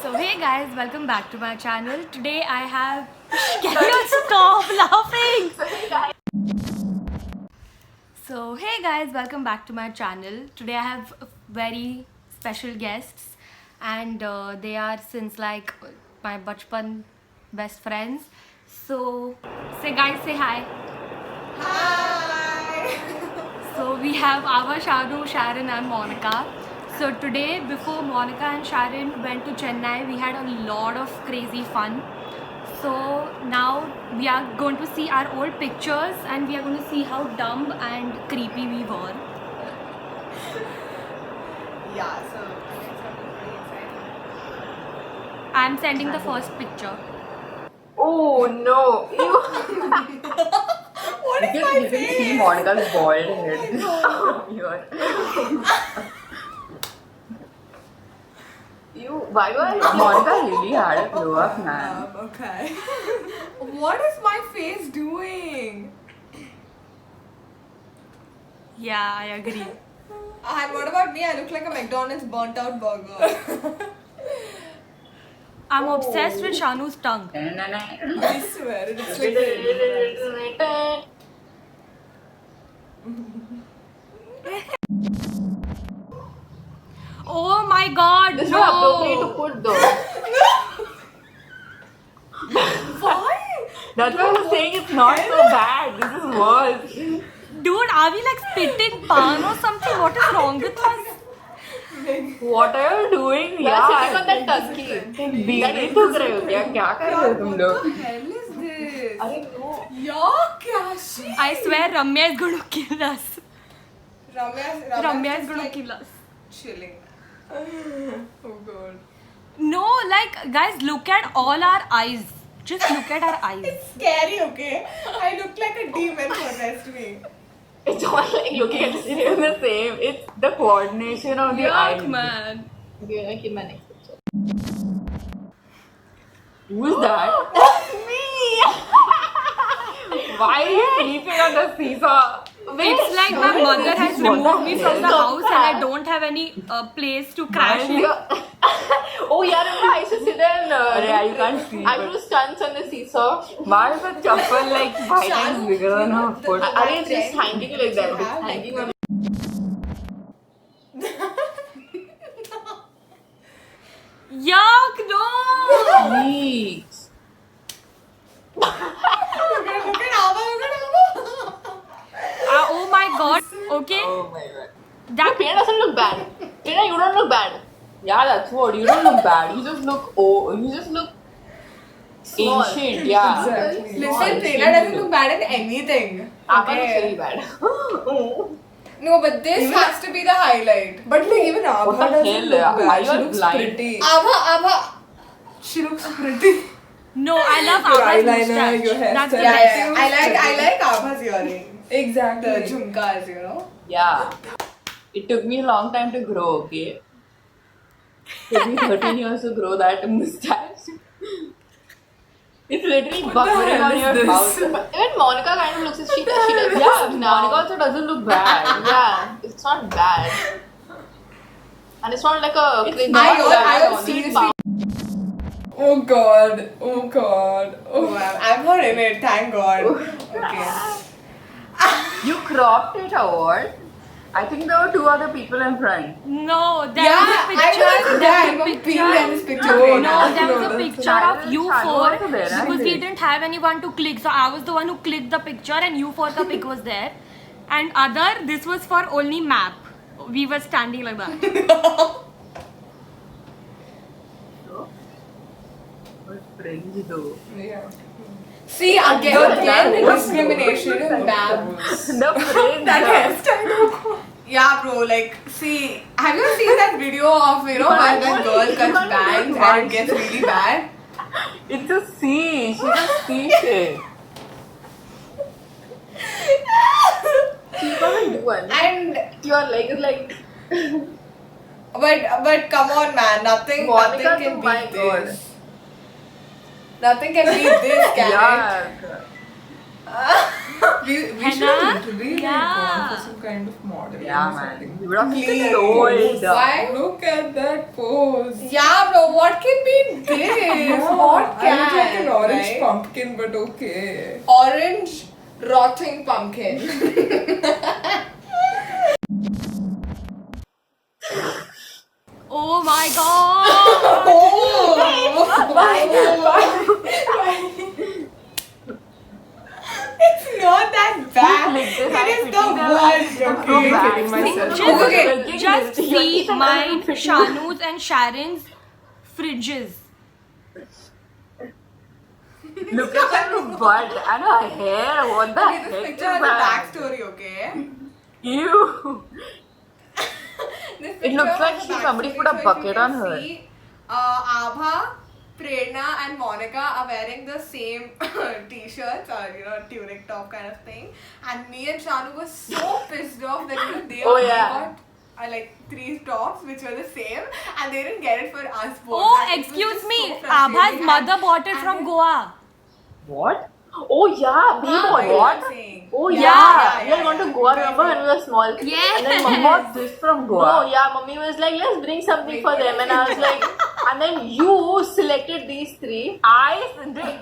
So hey guys, welcome back to my channel. Today I have... Can you stop laughing? So hey guys, welcome back to my channel. Today I have very special guests and they are since like my bachpan best friends. So say guys, say hi. Hi! So we have Ava, Shanu, Sharon and Monica. So today, before Monica and Sharon went to Chennai, we had a lot of crazy fun. So now we are going to see our old pictures and we are going to see how dumb and creepy we were. Yeah, so it's gonna be pretty exciting. I'm sending the first picture. Oh no! What is You my can face? see Monica's bald head. Here. Why was Monica really had a glow up, man? Okay. What is my face doing? Yeah, I agree. And what about me? I look like a McDonald's burnt out burger. I'm obsessed with Shanu's tongue. I swear, it's like Oh my god, This is no! not appropriate to put though. Why? That's why I was saying it's not so bad. This is worse. Dude, are we like spitting pan or something? What is wrong with us? What are you doing? Yeah, sitting on that turkey. बीड़ी थूक रहे हो क्या? क्या कर रहे हो तुम लोग? What the hell is this? अरे no. Yeah, kya shit? I swear Ramya is going to kill us. Ramya is just going to like kill us. chilling. Oh god. No, like guys, look at all our eyes. Just look at our eyes. It's scary, okay? I look like a demon, possessed me. It's all like looking at the same. It's the coordination of the eyes. Yuck, man. Okay, I keep my next picture. Who's that? Me! Why are you sleeping on the seesaw? It's like my mother has removed me from the house and I don't have any place to crash in. Oh yeah, remember I used to sit there and Yeah, you can't see. I would do stunts on the seesaw. Why is the chappal like 5 times bigger than her foot? I mean, it's just hanging like that. It's hanging on. Yuck, no! Weeks. Look at Ava. Oh my god. Okay. Oh my god. That Pina doesn't look bad. Pina, you don't look bad. Yeah, that's what. You don't look bad. You just look Small. ancient. Yeah. Exactly. Listen, Prerna doesn't look bad in anything. Ava looks very bad. No, but this has to be the highlight. But like even Ava What the doesn't hell? look Are bad. you She looks blind? pretty. Ava. She looks pretty. no, I love Your Ava's eyeliner, moustache. your That's the hairstyle. best. I like Ava's earrings. Exactly. The jhumkas, you know. Yeah. It took me a long time to grow, okay? It took me 13 years to grow that mustache. It's literally buffering on your mouth. Even Monica kind of looks. She does. Yeah, Monica also doesn't look bad. Yeah, it's not bad. And it's not like a. It's cringe not bad bad. on these Seriously. Oh god. Oh wow. I'm not in it, thank god. Okay. You cropped it or what? I think there were 2 other people in front. No, there Yeah, was a I picture. was there. There was a I'm picture. being in this picture. No, No, there was a that's picture Sharon- of you Sharon four also there, right? because we didn't have anyone to click. So I was the one who clicked the picture and you four the pic was there. And this was for only map. We were standing like that. What cringe though. Yeah. See, again the discrimination in babs. The fringe. That hairstyle. Yeah, bro, like, see, have you seen that video of, when the girl cuts bangs and it gets really bad? It's a C. She just sees it. She can't do one. And, Your leg is like. but come on, man, nothing Monica, can oh my beat God. this. Nothing can beat this, can Yeah. We should Henna? really Yeah. go for some kind of model. Yeah, or man. something. You would have Please. told. Why? Look at that pose. Yeah, bro, what can beat this hot I look like can, an orange right? pumpkin, but okay. Orange rotting pumpkin. Oh my god! It's not that bad. Like this, It is the I'm worst. so Okay. bad. kidding myself. Just see mine, Shanu's and Sharon's fridges. Look at her butt and her hair. What the Okay, this heck picture has is a that? backstory, okay? Ew. This It looks picture like has a somebody backstory. put a So if bucket you can on her. see, Abha, Prerna and Monica are wearing the same t-shirts or tunic top kind of thing, and me and Shanu were so pissed off that they Oh, they yeah. got like 3 tops which were the same, and they didn't get it for us both. Oh, And it was excuse just me. so frustrating. Abha's mother bought it and from then- Goa. What? Oh yeah, we Huh, bought what what? I'm saying. Oh Yeah, yeah, yeah, we had yeah, gone to yeah. Goa, remember when we were small? Yes. And then mom bought this from Goa. No, yeah, mommy was like, let's bring something Wait, for what them, is and I was like, and then you selected these 3. I did.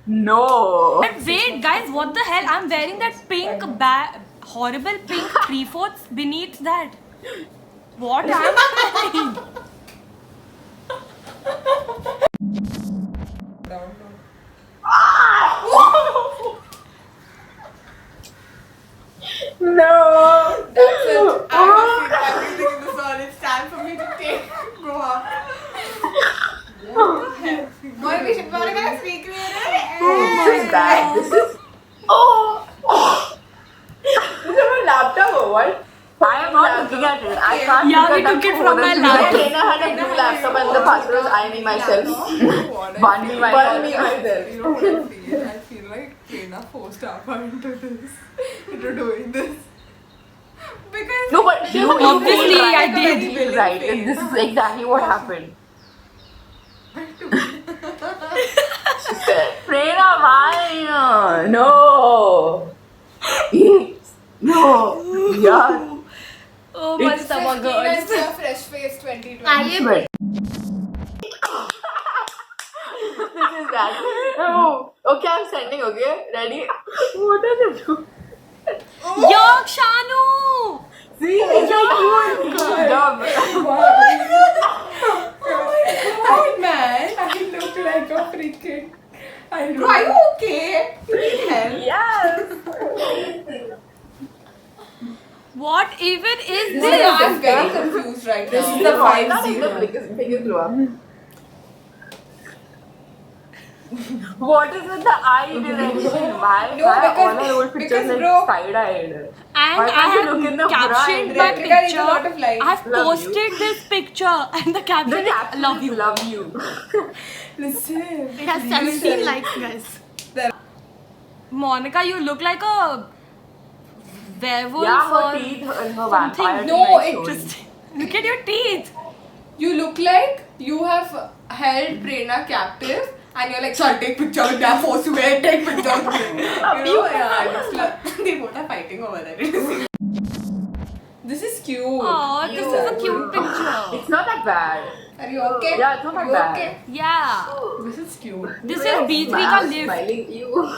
No. But wait, guys, what the hell? I'm wearing that pink horrible pink 3/4 beneath that. What am I wearing? Down. No. That's it. I have seen everything in the sun. It's time for me to go up. Monica is recreated. This is bad. This is. Oh. This is my laptop or what? I am not looking at it. I can't Yeah, look we at took that it from my phone. laptop. Trainer had a blue laptop and the password was I me myself. Bun me myself. You know what I feel? I feel like Prerna forced Abha into doing this. Because No, but you Obviously, feel right. I did. You feel right. And this is exactly what happened. She said, Prerna, why? No. Eat. No. Yeah. Oh my It's stomach 15 and hurts. your fresh face 2020. But this is that. Oh, okay, I'm sending, okay? Ready? What does it do? Yo, Shanu! See, it's so cute. Good job. Oh man. I look like a freaking. I Bro, are you okay? You need help. Yes. What even is No, this? I'm very confused right This now. is the No, five that is zero. the biggest blow up. What is with the eye direction? Why? No, Why because- all our old pictures because, like bro- side-eyed? And Why I can't you look in have the captioned front? my Replica needs a lot picture. of light. I've Love you. posted this picture and the caption The is caption love is you. Love you. Listen. It has 17 likes, guys. Monica, you look like a werewolf Yeah, her or teeth and her something. vampire No, teeth it are just look at your teeth. You look like you have held Prerna captive and you're like, sorry, take picture with that force to wear, take picture with me. Yeah, it's like, they both are fighting over that. This is cute. Oh, this is a cute picture. It's not that bad. Are you okay? Yeah, it's not Are that you bad. okay? Yeah. This is cute. This is B3 ka lift. Smiling you.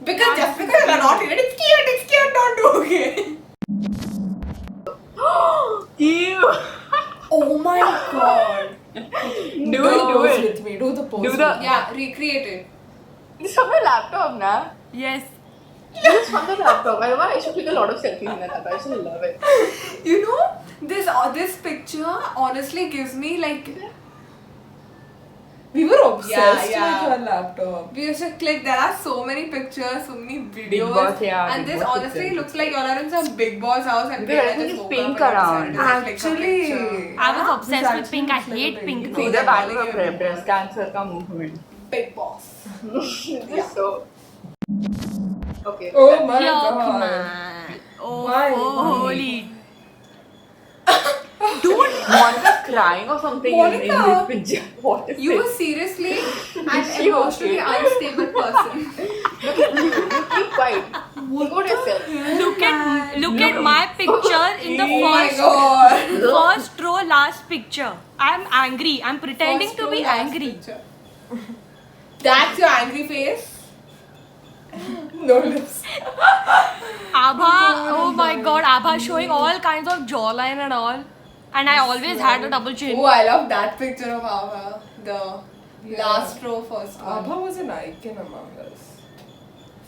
Because just because you're not in it, it's cute, don't do okay. Ew. Oh my god. Do it. with me. Do the pose. Do with the- me. Yeah, recreate it. It's from my laptop, na? Yes. It's from the laptop. I should take a lot of selfies in that laptop. I should love it. You know, this picture honestly gives me like, We were obsessed Yeah. with her laptop. we used to click, there are so many pictures, so many videos. Boss, yeah, and Big this Boss honestly picture. looks like y'all are in some Big Boss house and Because Prerna everything just is woke pink up and around. decided to take a picture. Actually, I was obsessed with actually pink. I looks like a hate baby. pink. See No, the they're back calling of it breast cancer ka movement. Big Boss. So. Okay. Oh my Yuck, god. man. Oh, Why? holy. Monica's crying or something in Monica, this picture. What is You it? were seriously an she emotionally okay? unstable person. Keep quiet. Look at yourself. Look at my picture in the Oh my god. first row, last picture. I'm angry. I'm pretending First to be row, last angry. picture. That's your angry face? No lips. Abha, oh my god, Abha showing all kinds of jawline and all. And I always had a double chin. Oh, I love that picture of Ava. The last row first one. Abha was an icon among us.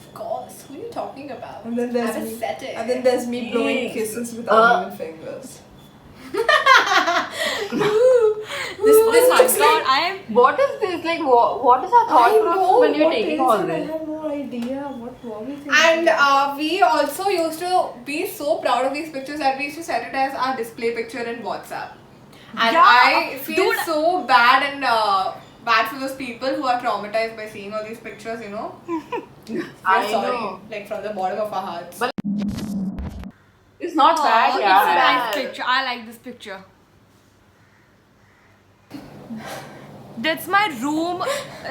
Of course. Who are you talking about? And then there's I'm me. aesthetic. And then there's me blowing kisses with uneven fingers. This Oh my looks god, like... I am. What is this? Like, what is our thought process when you're taking all I this? have no idea. What were we thinking? And we also used to be so proud of these pictures that we used to set it as our display picture in WhatsApp. And Yeah, I feel dude. so bad and bad for those people who are traumatized by seeing all these pictures, you know. We're I sorry, know. like from the bottom of our hearts. But it's not bad, Oh, yeah. it's a nice picture. I like this picture. That's my room.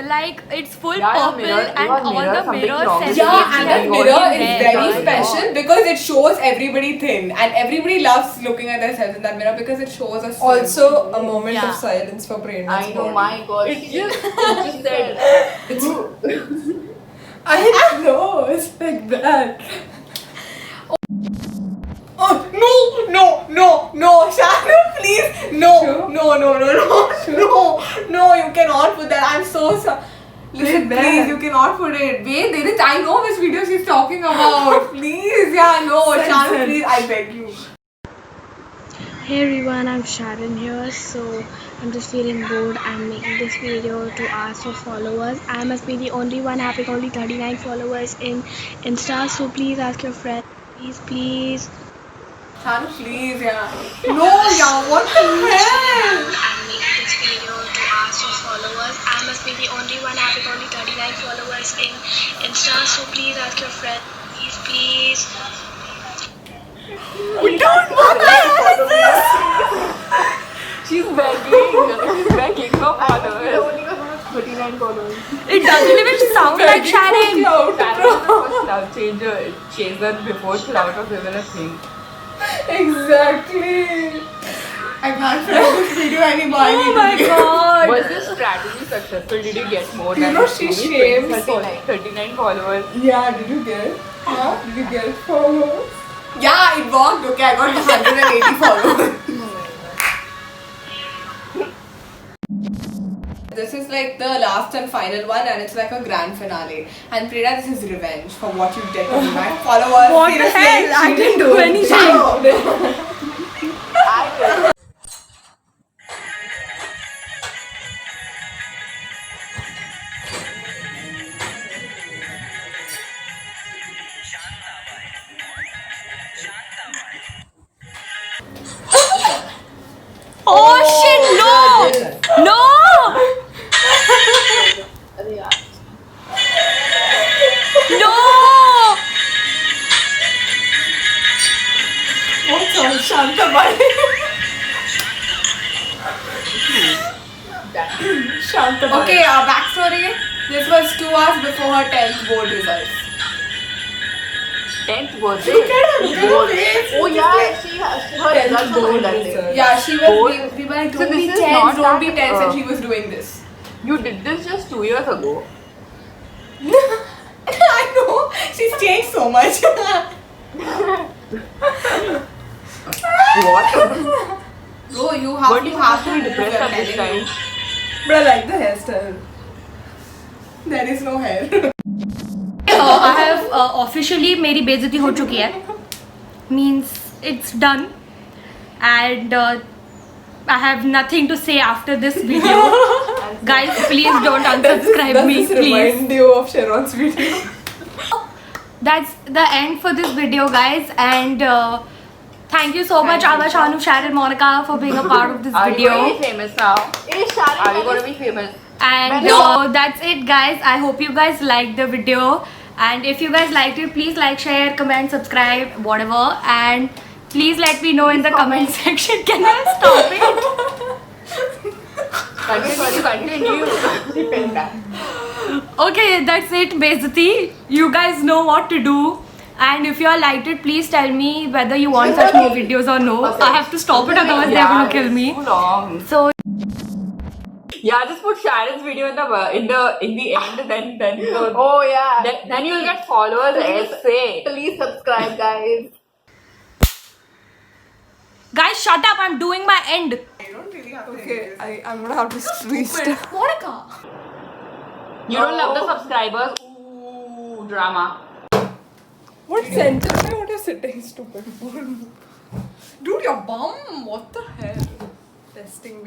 Like it's full Yeah, your purple mirror- and your all mirror, the something mirrors. wrong with says it. Yeah, it's and like that mirror already is there. very Oh my special God. because it shows everybody thin, and everybody loves looking at themselves in that mirror because it shows us. Also, a moment Yeah. of silence for Prerna's I know, body. my god. It just said. I know, it's like that. Oh no, Shannon, please, no, no, you cannot put that. I'm so sorry. Listen, Wait, please, there. you cannot put it. Wait, there is. I know which video she's talking about. Please, yeah, no, Shannon, please, I beg you. Hey everyone, I'm Sharon here. So I'm just feeling bored. I'm making this video to ask for followers. I must be the only one having only 39 followers in Insta. So please ask your friends. Please. Shannon, please, yeah. No, yeah, what the hell? I'm making this video to ask for followers. I must be the only one having only 39 followers in Insta. So please ask your friends. Please. She's begging for followers. Only got 39 followers. It doesn't even sound like Sharon. Cloud chaser before cloud was even a thing. Exactly. I can't find this video anymore. I Oh need my to god. Was this strategy successful? Did you get more You than know, she shames 39 followers? Yeah, did you get it? Huh? Did you get it followers? Yeah, it worked. Okay, I got 180 followers. This is like the last and final one, and it's like a grand finale. And Prerna, this is revenge for what you did to my followers. What the Seriously. hell? I didn't do anything. Oh shit, no! No! No! What's on Shantabai? Shantabai. Okay, backstory. This was 2 hours before her 10th board results. 10th birthday. Look at her face. Oh yeah, her results were board that day. results. Yeah, she was. We were like, So don't be this is tense, not don't be that, tense, and she was doing this. You did this just 2 years ago. I know. She's changed so much. What? Bro, you have But to you have have to be move, depressed I'm at this telling you. time. But I like the hairstyle. There is no hair. I have officially मेरी बेइज्जती हो चुकी है. Means it's done. And I have nothing to say after this video. Guys, please don't unsubscribe Does me, this please. remind you of Sharon's video? That's the end for this video, guys. And thank you so much, Ava, Shanu, Sharon, Monica, for being a part of this Are we going to video. be famous now? Are we going to be famous? And that's it, guys. I hope you guys liked the video. And if you guys liked it, please like, share, comment, subscribe, whatever. And please let me know in the comment section. Can I stop it? You continue. Depend that. Okay, that's it, Bezati. You guys know what to do. And if you all liked it, please tell me whether you want such more videos or no. I have to stop it, otherwise they're gonna kill me. Too long. So Yeah, just put Sharon's video in the end. Then Oh yeah. then you'll get followers. Say. Please subscribe, guys. guys, shut up! I'm doing my end. I don't really have to. Okay, I'm gonna have to restart. Monica. You don't love the subscribers. Ooh, drama. What sentence I want to sitting stupid for? Dude, your bum. What the hell? Testing me.